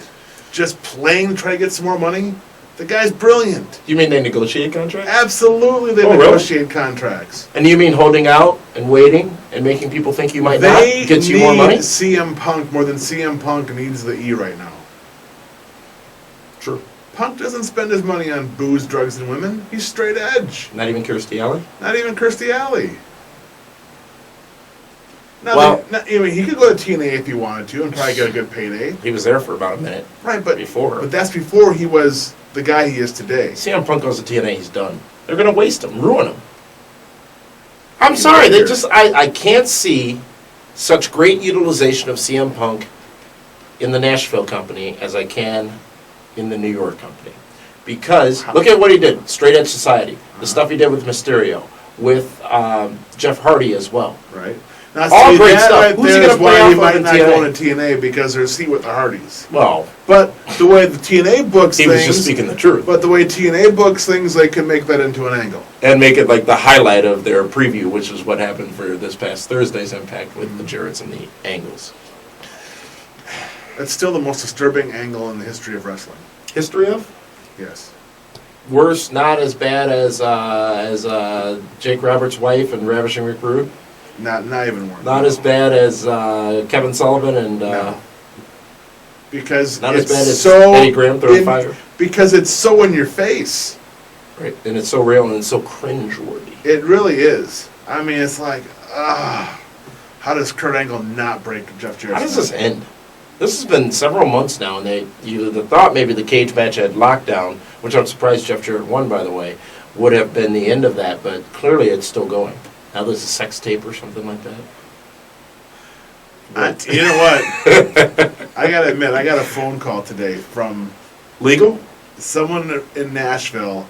just playing to try to get some more money? The guy's brilliant. You mean they negotiate contracts? Absolutely, they Oh, really? negotiate contracts. And you mean holding out and waiting and making people think you might not They gets you more money? need CM Punk more than CM Punk needs the E right now. True. Punk doesn't spend his money on booze, drugs, and women. He's straight edge. Not even Kirstie Alley? Not even Kirstie Alley. Now, Well- I mean, he could go to TNA if he wanted to and probably get a good payday. He was there for about a minute. Right, but Before. But that's before he was the guy he is today. CM Punk goes to TNA, he's done. They're going to waste him, ruin him. I'm sorry, they just, I can't see such great utilization of CM Punk in the Nashville company as I can in the New York company. Because, look at what he did, Straight Edge Society, the stuff he did with Mysterio, with Jeff Hardy as well. Right. Now, All see, great that stuff. right Who's he there gonna is play why off he of might in not TNA? go to TNA because there's heat with the Hardys. Well, But the way the TNA books he things, was just speaking the truth. but the way TNA books things, they can make that into an angle. And make it like the highlight of their preview, which is what happened for this past Thursday's Impact with the Jarretts and the Angles. It's still the most disturbing angle in the history of wrestling. History of? Yes. Worse, not as bad as Jake Roberts' wife and Ravishing Rick Rude. Not even worse. Not as bad as Kevin Sullivan and No. Because not as it's bad as so Eddie Graham throwing fire. Because it's so in your face. Right, and it's so real and it's so cringeworthy. It really is. I mean, it's like, how does Kurt Angle not break Jeff Jarrett? How does this end? This has been several months now, and you thought maybe the cage match had lockdown, which I'm surprised Jeff Jarrett won, by the way, would have been the end of that, but clearly it's still going. Now there's a sex tape or something like that. You know what? I gotta admit, I got a phone call today from Legal? someone in Nashville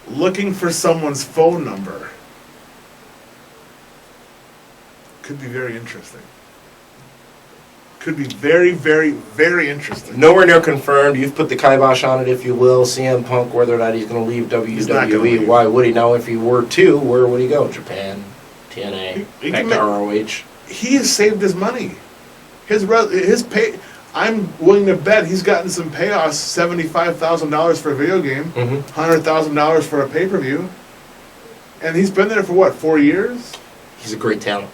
looking for someone's phone number. Could be very interesting. Could be very, very, very interesting. Nowhere near confirmed. You've put the kibosh on it, if you will. CM Punk, whether or not he's going to leave WWE. He's not gonna leave. Why would he? Now, if he were to, where would he go? Japan, TNA, He back can to make- ROH. He has saved his money. His pay. I'm willing to bet he's gotten some payoffs. $75,000 for a video game, Mhm. $100,000 for a pay-per-view, and he's been there for what, 4 years? He's a great talent.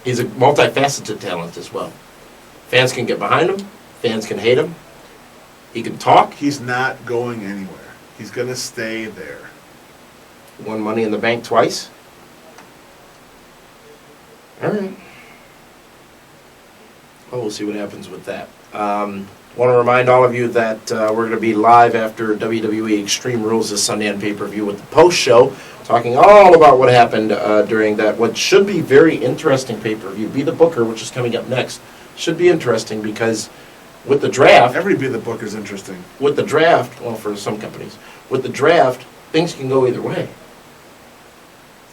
He's a multifaceted talent as well. Fans can get behind him. Fans can hate him. He can talk. He's not going anywhere. He's gonna stay there. Won Money in the Bank twice. All right. Well, we'll see what happens with that. Want to remind all of you that we're going to be live after WWE Extreme Rules this Sunday on pay-per-view with the post-show, talking all about what happened during that, what should be very interesting pay-per-view. Be the Booker, which is coming up next, should be interesting because with the draft, Every Be the Booker's interesting. well, for some companies, with the draft, things can go either way.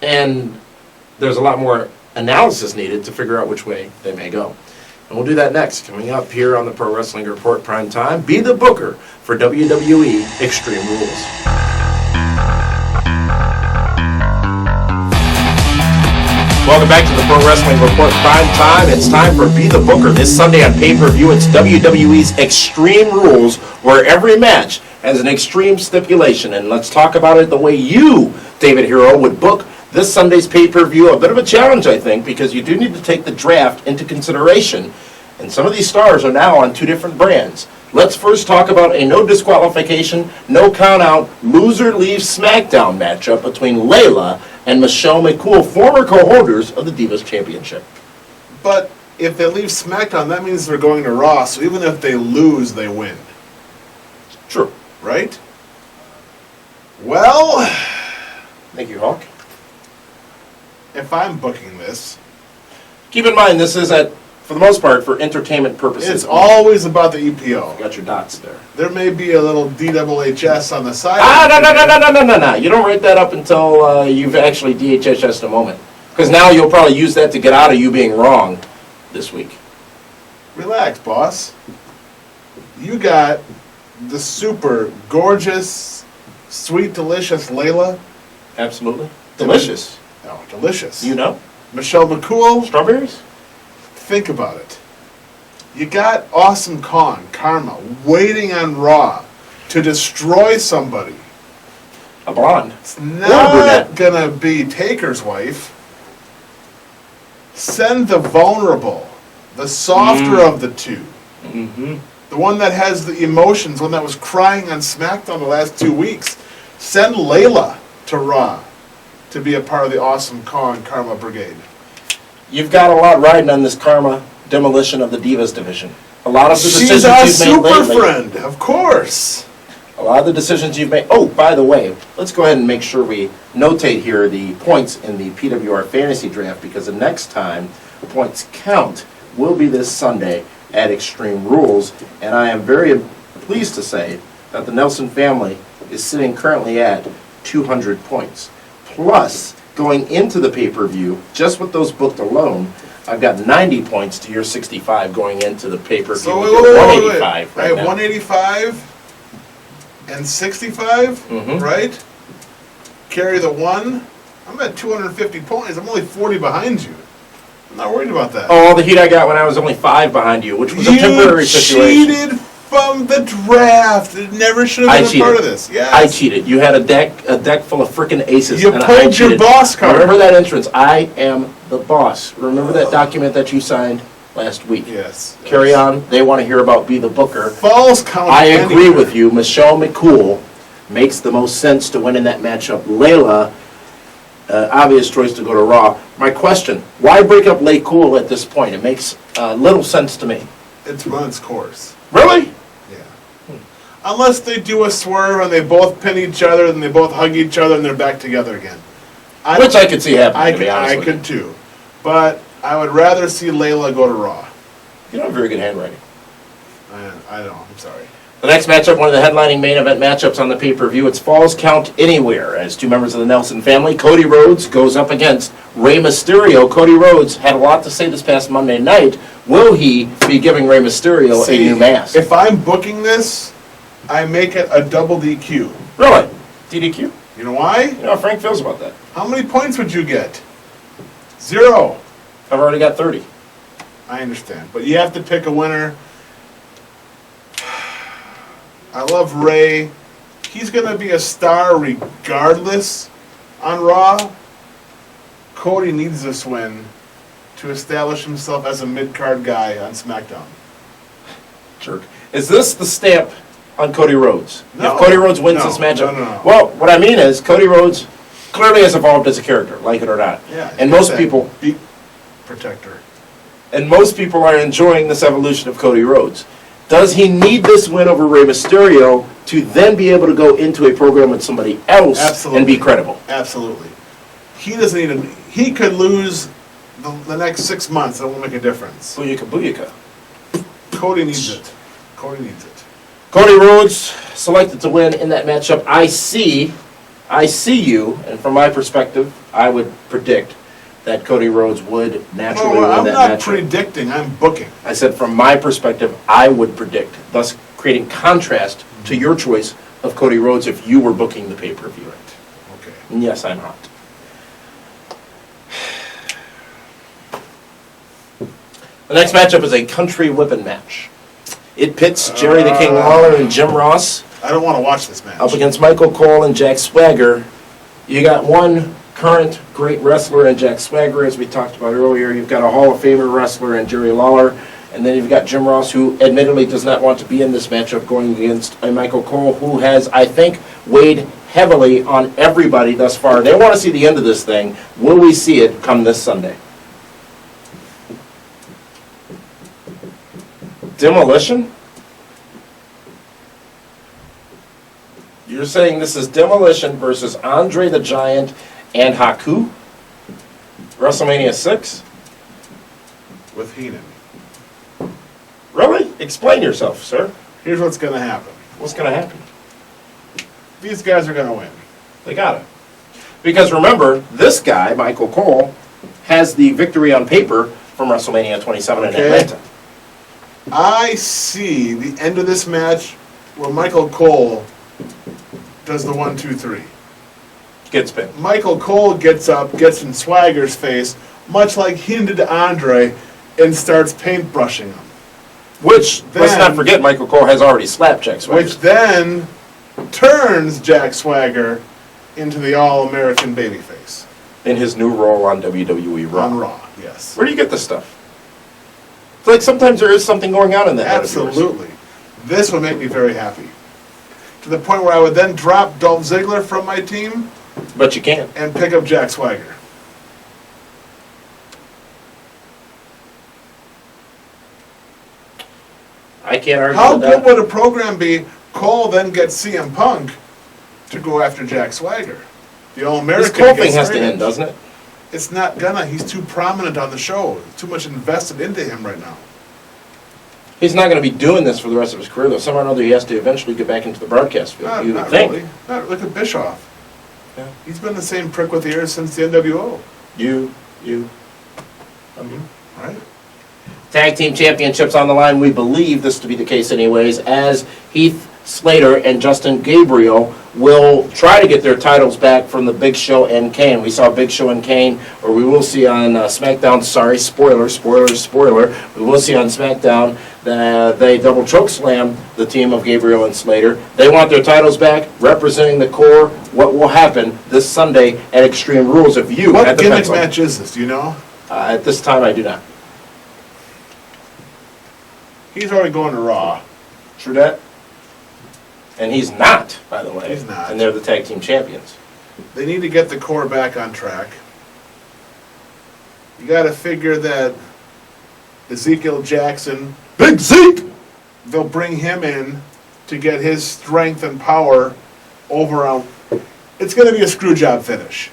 And there's a lot more analysis needed to figure out which way they may go. And we'll do that next, coming up here on the Pro Wrestling Report Prime Time. Be the Booker for WWE Extreme Rules. Welcome back to the Pro Wrestling Report Prime Time. It's time for Be the Booker this Sunday on pay-per-view. It's WWE's Extreme Rules, where every match has an extreme stipulation. And let's talk about it the way you, David Hero, would book this Sunday's pay-per-view. A bit of a challenge, I think, because you do need to take the draft into consideration. And some of these stars are now on two different brands. Let's first talk about a no disqualification, no count-out, loser leaves SmackDown matchup between Layla and Michelle McCool, former co-holders of the Divas Championship. But if they leave SmackDown, that means they're going to Raw, so even if they lose, they win. True. Right? Well, Thank you, Hawk. if I'm booking this, Keep in mind, this is for the most part, for entertainment purposes. it's always about the EPO. Got your dots there. There may be a little DHHS on the side. No. You don't write that up until you've actually DHHS'd a moment. Because now you'll probably use that to get out of you being wrong this week. Relax, boss. You got the super gorgeous, sweet, delicious Layla. Absolutely. Delicious. Oh, delicious. You know? Michelle McCool. Strawberries? Think about it. You got Awesome Kong, Karma, waiting on Raw to destroy somebody. A blonde. It's Or not brunette. gonna be Taker's wife. Send the vulnerable, the softer of the two. Mm-hmm. The one that has the emotions, one that was crying on SmackDown the last 2 weeks. Send Layla to Raw to be a part of the Awesome Kong Karma Brigade. You've got a lot riding on this karma demolition of the Divas division. A lot of the She's decisions our you've made super lately. friend, of course. A lot of the decisions you've made. Oh, by the way, let's go ahead and make sure we notate here the points in the PWR Fantasy Draft, because the next time the points count will be this Sunday at Extreme Rules. And I am very pleased to say that the Nelson family is sitting currently at 200 points. Plus, going into the pay-per-view, just with those booked alone, I've got 90 points to your 65 going into the pay-per-view. So with wait, your wait. 185 I right have now. 185 and 65, Mhm. right? Carry the one. I'm at 250 points. I'm only 40 behind you. I'm not worried about that. Oh, all the heat I got when I was only 5 behind you, which was a temporary You situation. cheated from the draft. It never should I have been a part of cheated. this. Yes. I cheated. You had a deck full of frickin' aces. You and I pulled your cheated. boss card. Remember that entrance? I am the boss. Remember that document that you signed last week? Yes. Carry on. They want to hear about Be the Booker. Falls count. I agree anywhere. with you. Michelle McCool makes the most sense to win in that matchup. Layla, obvious choice to go to Raw. My question, why break up Lay Cool at this point? It makes little sense to me. It's run its course. Really? Yeah. Unless they do a swerve and they both pin each other and they both hug each other and they're back together again. Which I could see happening, I to be could, honest I with you. could too. But I would rather see Layla go to Raw. You don't have very good handwriting. I know, I'm sorry. The next matchup, one of the headlining main event matchups on the pay-per-view, it's Falls Count Anywhere, as two members of the Nelson family. Cody Rhodes goes up against Rey Mysterio. Cody Rhodes had a lot to say this past Monday night. Will he be giving Rey Mysterio a new mask? If I'm booking this, I make it a double DQ. Really? DDQ? You know why? You know how Frank feels about that. How many points would you get? 0. I've already got 30. I understand, but you have to pick a winner. I love Ray. He's going to be a star regardless on Raw. Cody needs this win to establish himself as a mid-card guy on SmackDown. Jerk. Is this the stamp on Cody Rhodes? No. If Cody Rhodes wins No, this matchup? no. Well, what I mean is, Cody Rhodes clearly has evolved as a character, like it or not. Yeah, and most people... Beat protector. And most people are enjoying this evolution of Cody Rhodes. Does he need this win over Rey Mysterio to then be able to go into a program with somebody else Absolutely. and be credible? Absolutely. He doesn't need to. He could lose the next 6 months. It won't make a difference. Booyaka, booyaka. Cody needs it. Cody needs it. Cody Rhodes selected to win in that matchup. I see you, and from my perspective, I would predict that Cody Rhodes would naturally I'm win that not matchup. predicting. I'm booking. I said from my perspective, I would predict, thus creating contrast to your choice of Cody Rhodes if you were booking the pay-per-view. Okay. And yes, I'm hot. The next matchup is a country whipping match. It pits Jerry the King Lawler and Jim Ross I don't want to watch this match. up against Michael Cole and Jack Swagger. You got one current great wrestler in Jack Swagger, as we talked about earlier. You've got a Hall of Famer wrestler in Jerry Lawler. And then you've got Jim Ross, who admittedly does not want to be in this matchup, going against a Michael Cole, who has, I think, weighed heavily on everybody thus far. They want to see the end of this thing. Will we see it come this Sunday? Demolition? You're saying this is Demolition versus Andre the Giant and Haku? WrestleMania 6? With Heenan. Really? Explain yourself, sir. Here's what's going to happen. What's going to happen? These guys are going to win. They got it. Because remember, this guy, Michael Cole, has the victory on paper from WrestleMania 27 in Okay. Atlanta. I see the end of this match where Michael Cole does the 1, 2, 3. Gets pinned. Michael Cole gets up, gets in Swagger's face, much like he did to Andre, and starts paintbrushing him. Which, let's Then- not forget, Michael Cole has already slapped Jack Swagger. Which then turns Jack Swagger into the All-American babyface. In his new role on WWE Raw. On Raw, yes. Where do you get this stuff? It's like sometimes there is something going on in that head of yours. Absolutely. This would make me very happy. To the point where I would then drop Dolph Ziggler from my team But you can't. and pick up Jack Swagger. I can't argue How with good that. would a program be? Cole then gets CM Punk to go after Jack Swagger. The All-American. This Cole thing gets has to traded. end, doesn't it? It's not gonna. He's too prominent on the show. Too much invested into him right now. He's not going to be doing this for the rest of his career, though. Somehow or another, he has to eventually get back into the broadcast field. You would Not think. really. Not, look at Bischoff. Yeah. He's been the same prick with the ears since the NWO. You. Right? Tag team championships on the line. We believe this to be the case anyways, as Heath Slater and Justin Gabriel will try to get their titles back from the Big Show and Kane. We saw Big Show and Kane, or we will see on SmackDown, sorry, spoiler, we will see on SmackDown that they double choke slam the team of Gabriel and Slater. They want their titles back, representing the core. What will happen this Sunday at Extreme Rules if you What had the gimmick pencil? match is this? Do you know? At this time, I do not. He's already going to Raw. True that. And he's not, by the way. He's not. And they're the tag team champions. They need to get the core back on track. You got to figure that Ezekiel Jackson, Big Zeke! they'll bring him in to get his strength and power over on. It's going to be a screw job finish.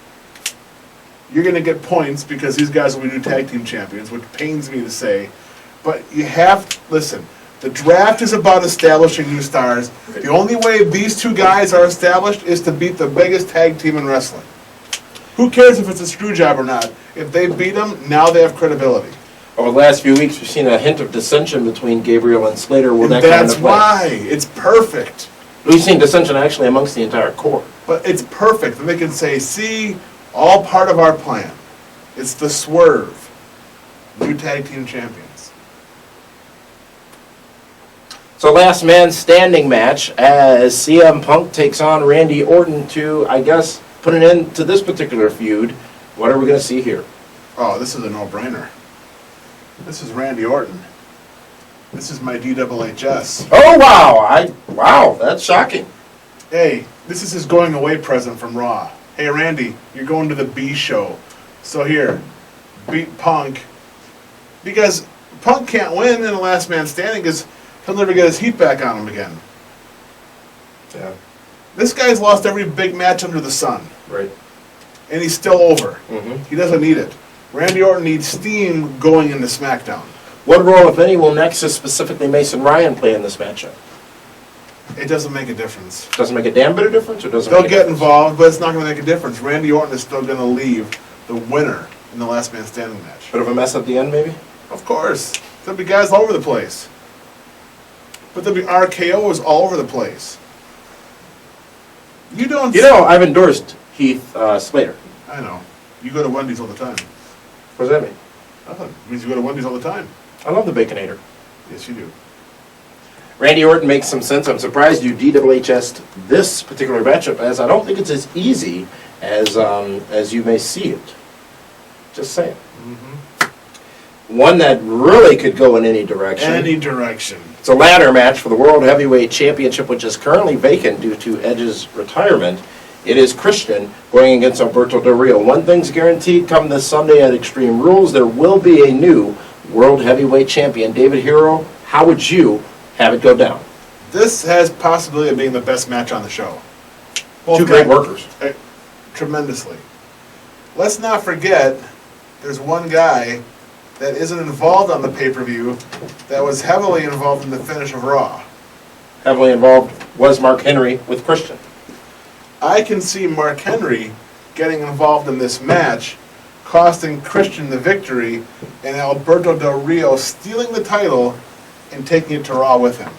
You're going to get points because these guys will be new tag team champions, which pains me to say. But you have, listen, The draft is about establishing new stars. The only way these two guys are established is to beat the biggest tag team in wrestling. Who cares if it's a screw job or not? If they beat them, now they have credibility. Over the last few weeks, we've seen a hint of dissension between Gabriel and Slater. Will And that come that's into play? why. It's perfect. We've seen dissension actually amongst the entire core. But it's perfect. And they can say, see, all part of our plan. It's the swerve. New tag team champions. So last man standing match as CM Punk takes on Randy Orton to, I guess, put an end to this particular feud. What are we going to see here? Oh, this is a no-brainer. This is Randy Orton. This is my DWHS. Oh, wow. Wow, that's shocking. Hey, this is his going away present from Raw. Hey, Randy, you're going to the B show. So here, beat Punk. Because Punk can't win in the last man standing because he'll never get his heat back on him again. Yeah, This guy's lost every big match under the sun. right. And he's still over. Mm-hmm. He doesn't need it. Randy Orton needs steam going into SmackDown. What role, if any, will Nexus, specifically Mason Ryan, play in this matchup? It doesn't make a difference. Doesn't make a damn bit of difference, or doesn't They'll make a get difference? involved, but it's not going to make a difference. Randy Orton is still going to leave the winner in the last man standing match. Bit of a mess at the end, maybe? Of course. There'll be guys all over the place. But there'll be RKOs all over the place. You don't... You know, I've endorsed Heath Slater. I know. You go to Wendy's all the time. What does that mean? Nothing. It means you go to Wendy's all the time. I love the Baconator. Yes, you do. Randy Orton makes some sense. I'm surprised you DWHS'd this particular matchup, as I don't think it's as easy as you may see it. Just saying. One that really could go in any direction. Any direction. It's a ladder match for the World Heavyweight Championship, which is currently vacant due to Edge's retirement. It is Christian going against Alberto Del Rio. One thing's guaranteed, come this Sunday at Extreme Rules, there will be a new World Heavyweight Champion. David Hero, how would you have it go down? This has possibility of being the best match on the show. Two great workers. Tremendously. Let's not forget, there's one guy that isn't involved on the pay-per-view that was heavily involved in the finish of Raw. Heavily involved was Mark Henry with Christian. I can see Mark Henry getting involved in this match, costing Christian the victory, and Alberto Del Rio stealing the title and taking it to Raw with him.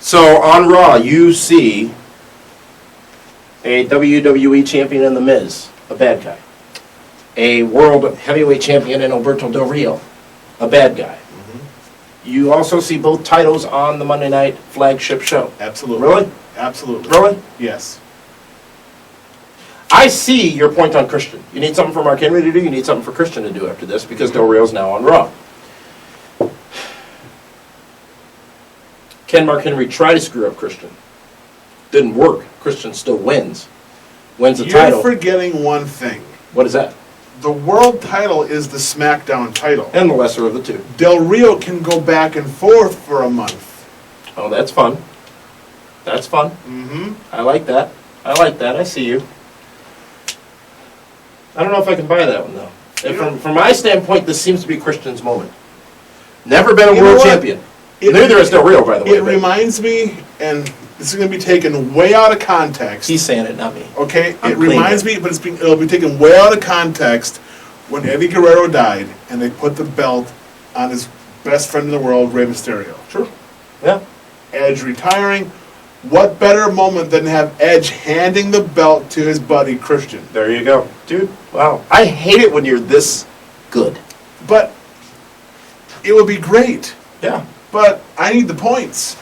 So on Raw, you see a WWE champion in The Miz, a bad guy. A World Heavyweight champion in Alberto Del Rio, a bad guy. You also see both titles on the Monday Night Flagship show. Absolutely. Really? Absolutely. Really? Yes. I see your point on Christian. You need something for Mark Henry to do, you need something for Christian to do after this, because Del Rio's now on Raw. Can Mark Henry try to screw up Christian? Didn't work. Christian still wins. Wins the title. You're forgetting one thing. What is that? The world title is the SmackDown title. And the lesser of the two. Del Rio can go back and forth for a month. Oh, that's fun. That's fun. Mm-hmm. I like that. I like that. I see you. I don't know if I can buy that one, though. From my standpoint, this seems to be Christian's moment. Never been a You know world what? champion. Neither is Del Rio, by the way. It but reminds me, and this is going to be taken way out of context. He's saying it, not me. Okay? I'm It reminds me, but it'll be taken way out of context when Eddie Guerrero died and they put the belt on his best friend in the world, Rey Mysterio. Sure. Yeah. Edge retiring. What better moment than to have Edge handing the belt to his buddy Christian? There you go. Dude, wow. I hate it when you're this good. But it would be great. Yeah. But I need the points.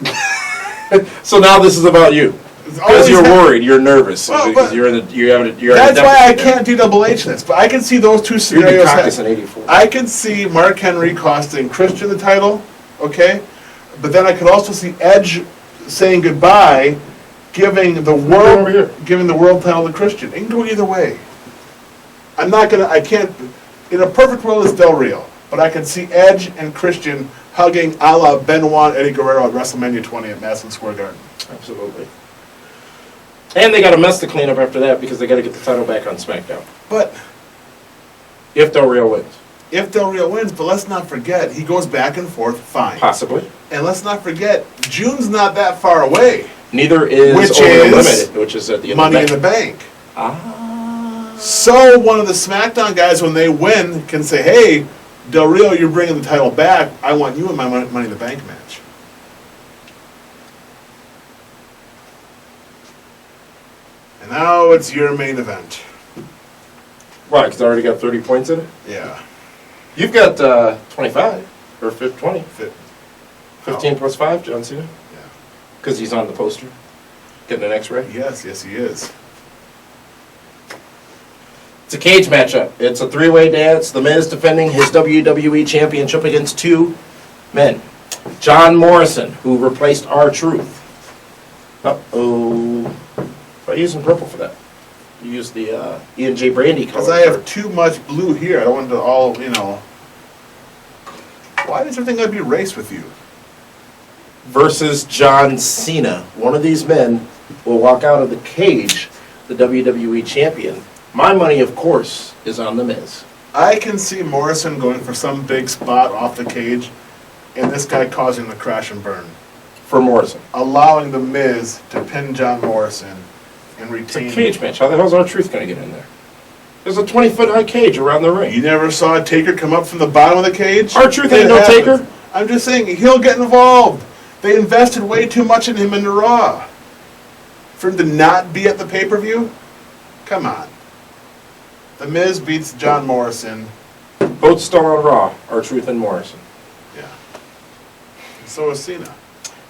So now this is about you. It's Because always you're ha- worried, you're nervous. Well, because but- you're in the, you're That's in a why I deficit can't DWH this. But I can see those two there. scenarios. You're Dukakis in 84. I can see Mark Henry costing Christian the title, okay? But then I could also see Edge saying goodbye, giving the over here. world title to Christian. It can go either way. I can't, in a perfect world it's Del Rio, but I can see Edge and Christian hugging a la Benoit and Eddie Guerrero at WrestleMania 20 at Madison Square Garden. Absolutely. And they got a mess to clean up after that because they got to get the title back on SmackDown. But If Del Rio wins. if Del Rio wins, but let's not forget, he goes back and forth, fine. Possibly. And let's not forget, June's not that far away. Neither is Which Over the is Limit, which is at the end Money of in the the Bank. Bank. Ah. So one of the SmackDown guys, when they win, can say, hey, Del Rio, you're bringing the title back. I want you in my Money in the Bank match. And now it's your main event. Why? Because I already got 30 points in it? Yeah. You've got 25, or 20. Fit. 15 plus 5, John Cena? Yeah. Because he's on the poster, getting an X-ray. Yes, he is. It's a cage matchup. It's a three-way dance. The Miz defending his WWE Championship against two men. John Morrison, who replaced R-Truth. Uh-oh. Why are you using purple for that? You used the Ian J. Brandy color. Because I have too much blue here. I don't want it to all, Why does everything got to be race with you? Versus John Cena. One of these men will walk out of the cage, the WWE Champion. My money, of course, is on The Miz. I can see Morrison going for some big spot off the cage, and this guy causing the crash and burn. For Morrison. Allowing The Miz to pin John Morrison and It's a retain. cage match. How the hell's R-Truth going to get in there? There's a 20-foot high cage around the ring. You never saw a Taker come up from the bottom of the cage? R-Truth It ain't no happens. Taker. I'm just saying, he'll get involved. They invested way too much in him in the Raw. For him to not be at the pay-per-view? Come on. The Miz beats John Morrison. Both still on Raw, R-Truth and Morrison. Yeah. And so is Cena.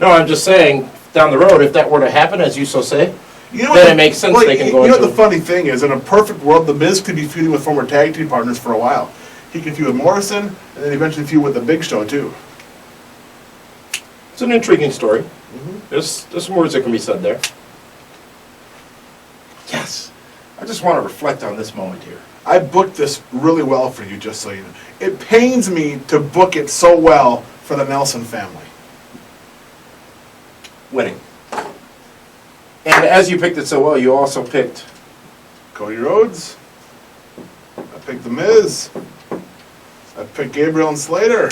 No, I'm just saying, down the road, if that were to happen, as you so say, You know then what it makes sense well, they can you go know into... what the funny thing is? In a perfect world, The Miz could be feuding with former tag team partners for a while. He could feud with Morrison, and then eventually feud with The Big Show, too. It's an intriguing story. There's some words that can be said there. Yes. I just want to reflect on this moment here. I booked this really well for you, just so you know. It pains me to book it so well for the Nelson family. Winning. And as you picked it so well, you also picked... Cody Rhodes. I picked The Miz. I picked Gabriel and Slater.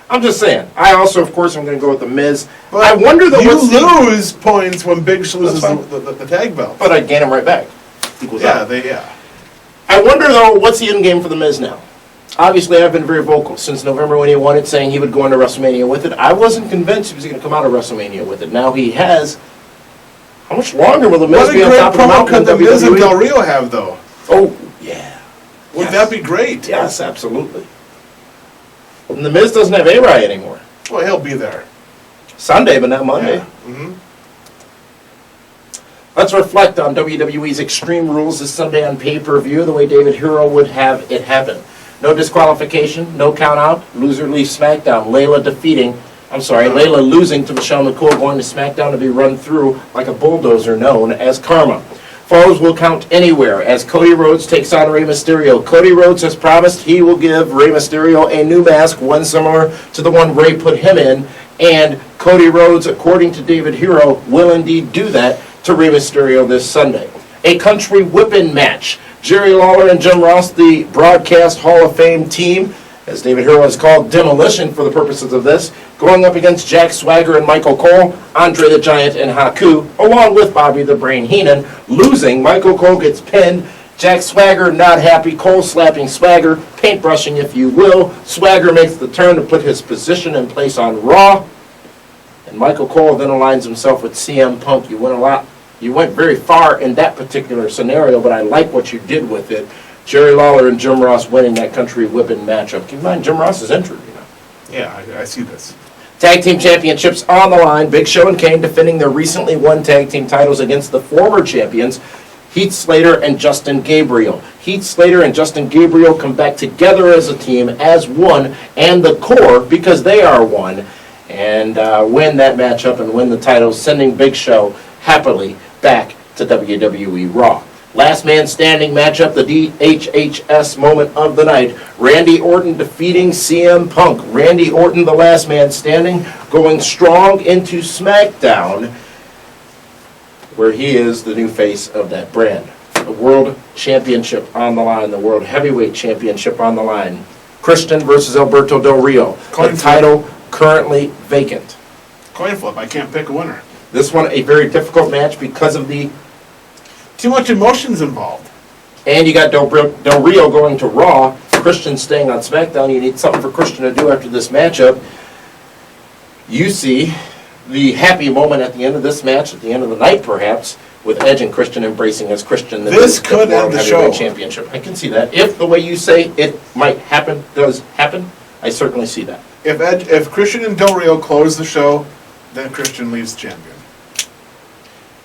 I'm just saying. I also, of course, am going to go with The Miz. But I wonder though you what's the... lose points when Big Show loses That's fine. the tag belt. But I gain them right back. Equals out. Yeah. I wonder, though, what's the end game for The Miz now? Obviously, I've been very vocal since November when he won it, saying he would go into WrestleMania with it. I wasn't convinced he was going to come out of WrestleMania with it. Now he has. How much longer will The Miz What a be on great top of the promo mountain could in The Miz and WWE? Del Rio have, though. Oh, yeah. Wouldn't Yes. that be great? Yes, absolutely. And The Miz doesn't have A-Rye anymore. Well, he'll be there. Sunday, but not Monday. Yeah. Let's reflect on WWE's Extreme Rules this Sunday on pay-per-view, the way David Hero would have it happen. No disqualification, no count-out, loser leaves SmackDown. Layla losing to Michelle McCool, going to SmackDown to be run through like a bulldozer known as Karma. Falls will count anywhere as Cody Rhodes takes on Rey Mysterio. Cody Rhodes has promised he will give Rey Mysterio a new mask, one similar to the one Rey put him in, and Cody Rhodes, according to David Hero, will indeed do that to Rey Mysterio this Sunday. A country whipping match. Jerry Lawler and Jim Ross, the Broadcast Hall of Fame team, as David Hero has called Demolition for the purposes of this, going up against Jack Swagger and Michael Cole, Andre the Giant and Haku, along with Bobby the Brain Heenan. Losing, Michael Cole gets pinned. Jack Swagger not happy, Cole slapping Swagger, paintbrushing if you will. Swagger makes the turn to put his position in place on Raw. And Michael Cole then aligns himself with CM Punk. You went very far in that particular scenario, but I like what you did with it. Jerry Lawler and Jim Ross winning that country whipping matchup. Keep in mind, Jim Ross is injured, Yeah, I see this. Tag team championships on the line. Big Show and Kane defending their recently won tag team titles against the former champions, Heath Slater and Justin Gabriel. Heath Slater and Justin Gabriel come back together as a team, as one, and the core, because they are one, and win that matchup and win the titles, sending Big Show happily back to WWE Raw. Last man standing matchup, the DHHS moment of the night. Randy Orton defeating CM Punk. Randy Orton, the last man standing, going strong into SmackDown, where he is the new face of that brand. The World Championship on the line, the World Heavyweight Championship on the line. Christian versus Alberto Del Rio. Coin The flip. title currently vacant. Coin flip. I can't pick a winner. This one, a very difficult match because of the... Too much emotions involved. And you got Del Rio going to Raw, Christian staying on SmackDown. You need something for Christian to do after this matchup. You see the happy moment at the end of this match, at the end of the night perhaps, with Edge and Christian embracing as Christian. This could World end the Heavyweight show. Championship. I can see that. If the way you say it might happen does happen, I certainly see that. If Christian and Del Rio close the show, then Christian leaves champion.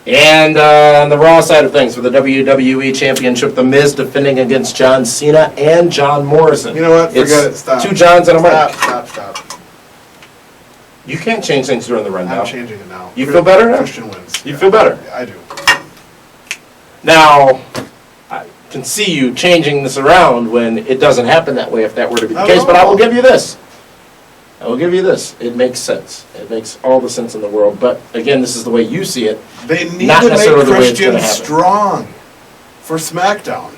And on the Raw side of things, for the WWE Championship, The Miz defending against John Cena and John Morrison. You know what? Forget It's it. Stop. Two Johns and a Mike. Stop. You can't change things during the rundown. I'm changing it now. You feel better now? Christian wins. You feel better? I do. Now, I can see you changing this around when it doesn't happen that way if that were to be the case, but I will give you this. It makes sense. It makes all the sense in the world. But again, this is the way you see it. They need Not to necessarily make the way it's Christian gonna happen. strong for SmackDown.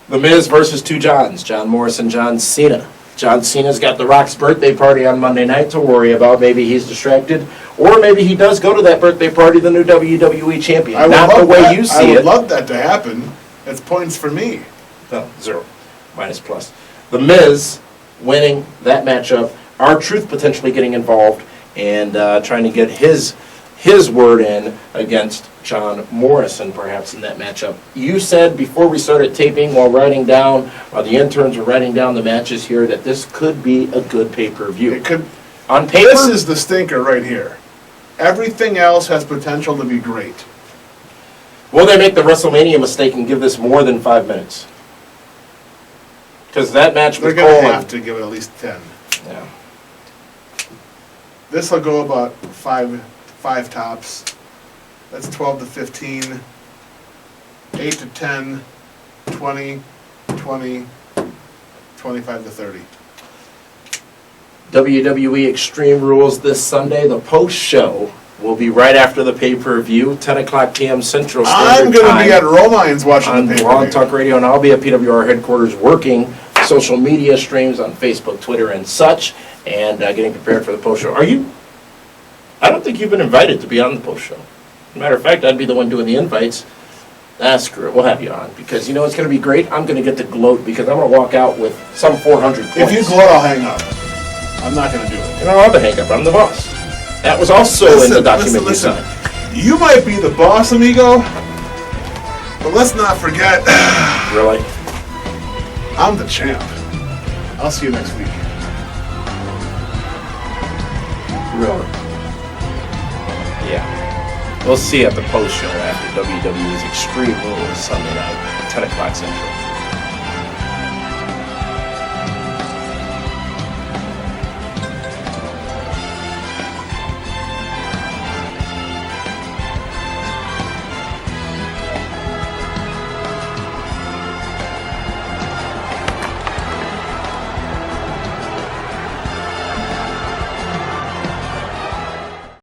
The Miz versus two Johns, John Morrison, John Cena. John Cena's got The Rock's birthday party on Monday night to worry about. Maybe he's distracted. Or maybe he does go to that birthday party, the new WWE champion. I would Not the love way that. you see I would it. love that to happen. It's points for me. No, 0. Minus plus. The Miz winning that matchup. R-Truth potentially getting involved and trying to get his word in against John Morrison, perhaps, in that matchup. You said before we started taping, while the interns were writing down the matches here, that this could be a good pay-per-view. It could. On paper, This is the stinker right here. Everything else has potential to be great. will they make the WrestleMania mistake and give this more than 5 minutes? Because that match They're with going to Cole... have to give it at least 10. Yeah. This will go about five tops. That's 12 to 15, 8 to 10, 20, 20, 25 to 30. WWE Extreme Rules this Sunday. The post-show will be right after the pay-per-view, 10 o'clock p.m. Central I'm Standard going to Time be at Romines watching on the Blog pay-per-view. Talk Radio, and I'll be at PWR headquarters working social media streams on Facebook, Twitter, and such, and getting prepared for the post-show. I don't think you've been invited to be on the post-show. Matter of fact, I'd be the one doing the invites. Screw it, we'll have you on, because you know it's going to be great. I'm going to get to gloat, because I'm going to walk out with some 400 points. If you gloat, I'll hang up. I'm not going to do it. You know, I'll have to hang up. I'm the boss. That was also in the document you signed. You might be the boss, amigo, but let's not forget, Really? I'm the champ. I'll see you next week. Really? Yeah. We'll see you at the post show after WWE's Extreme Rules Sunday night, 10 o'clock Central.